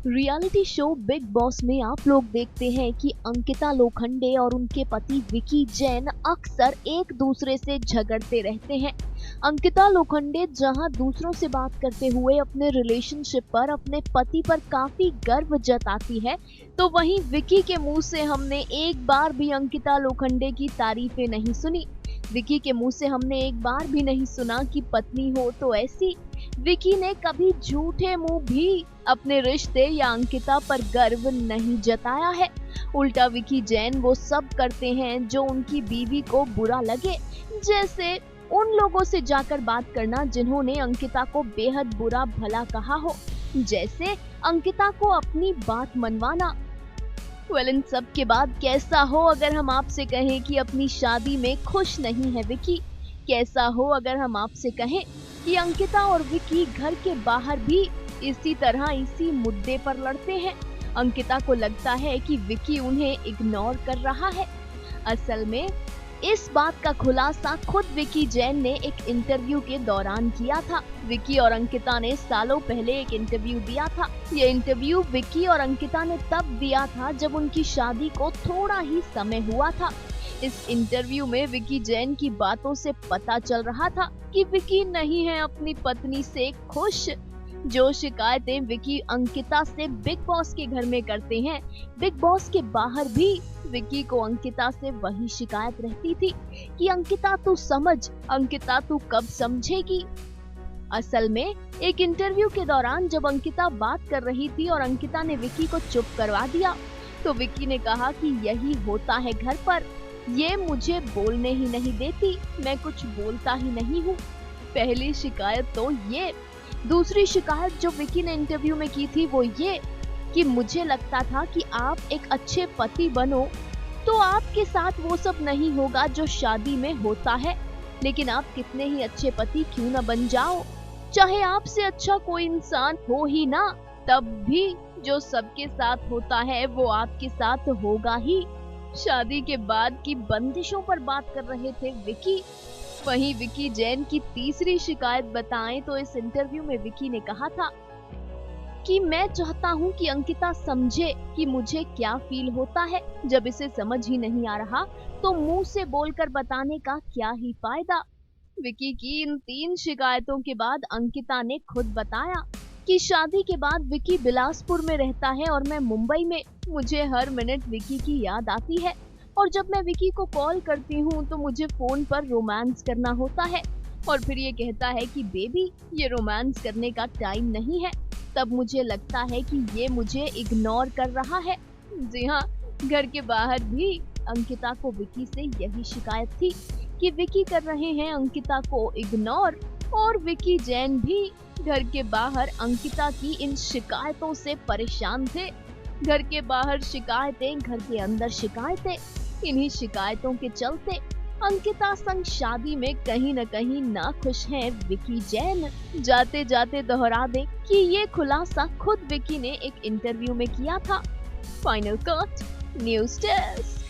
Reality show big boss में आप लोग देखते हैं कि अंकिता लोखंडे और उनके पति विकी जैन अक्सर एक दूसरे से झगड़ते रहते हैं। अंकिता लोखंडे जहां दूसरों से बात करते हुए अपने रिलेशनशिप पर, अपने पति पर काफी गर्व जताती है, तो वहीं विकी के मुंह से हमने एक बार भी अंकिता लोखंडे की तारीफें नहीं सुनी। विकी के मुंह से हमने एक बार भी नहीं सुना कि पत्नी हो तो ऐसी। विकी ने कभी झूठे मुंह भी अपने रिश्ते या अंकिता पर गर्व नहीं जताया है। उल्टा विकी जैन वो सब करते हैं जो उनकी बीवी को बुरा लगे, जैसे उन लोगों से जाकर बात करना जिन्होंने अंकिता को बेहद बुरा भला कहा हो, जैसे अंकिता को अपनी बात मनवाना। इन सब के बाद कैसा हो अगर हम आपसे कहें कि अपनी शादी में खुश नहीं है विकी? कैसा हो अगर हम आपसे कहें कि अंकिता और विकी घर के बाहर भी इसी तरह इसी मुद्दे पर लड़ते हैं? अंकिता को लगता है कि विकी उन्हें इग्नोर कर रहा है। असल में इस बात का खुलासा खुद विकी जैन ने एक इंटरव्यू के दौरान किया था। विकी और अंकिता ने सालों पहले एक इंटरव्यू दिया था। ये इंटरव्यू विकी और अंकिता ने तब दिया था जब उनकी शादी को थोड़ा ही समय हुआ था। इस इंटरव्यू में विकी जैन की बातों से पता चल रहा था कि विकी नहीं है अपनी पत्नी से खुश। जो शिकायतें विकी अंकिता से बिग बॉस के घर में करते हैं, बिग बॉस के बाहर भी विकी को अंकिता से वही शिकायत रहती थी कि अंकिता तू समझ, अंकिता तू कब समझेगी। असल में एक इंटरव्यू के दौरान जब अंकिता बात कर रही थी और अंकिता ने विकी को चुप करवा दिया, तो विकी ने कहा कि यही होता है घर पर, ये मुझे बोलने ही नहीं देती, मैं कुछ बोलता ही नहीं हूँ। पहली शिकायत तो ये। दूसरी शिकायत जो विकी ने इंटरव्यू में की थी वो ये कि मुझे लगता था कि आप एक अच्छे पति बनो तो आपके साथ वो सब नहीं होगा जो शादी में होता है, लेकिन आप कितने ही अच्छे पति क्यों न बन जाओ, चाहे आपसे अच्छा कोई इंसान हो ही ना, तब भी जो सबके साथ होता है वो आपके साथ होगा ही। शादी के बाद की बंदिशों पर बात कर रहे थे विकी। वहीं विकी जैन की तीसरी शिकायत बताएं तो इस इंटरव्यू में विकी ने कहा था कि मैं चाहता हूं कि अंकिता समझे कि मुझे क्या फील होता है। जब इसे समझ ही नहीं आ रहा तो मुंह से बोलकर बताने का क्या ही फायदा। विकी की इन 3 शिकायतों के बाद अंकिता ने खुद बताया कि शादी के बाद विकी बिलासपुर में रहता है और मैं मुंबई में। मुझे हर मिनट विकी की याद आती है और जब मैं विकी को कॉल करती हूँ तो मुझे फोन पर रोमांस करना होता है और फिर ये कहता है कि बेबी ये रोमांस करने का टाइम नहीं है। तब मुझे लगता है कि ये मुझे इग्नोर कर रहा है। जी हाँ, घर के बाहर भी अंकिता को विकी से यही शिकायत थी कि विकी कर रहे हैं अंकिता को इग्नोर, और विकी जैन भी घर के बाहर अंकिता की इन शिकायतों से परेशान थे। घर के बाहर शिकायतें, घर के अंदर शिकायतें। इन्हीं शिकायतों के चलते अंकिता संग शादी में कहीं न कहीं नाखुश हैं विकी जैन। जाते जाते दोहरा दें कि ये खुलासा खुद विकी ने एक इंटरव्यू में किया था। Final cut news desk.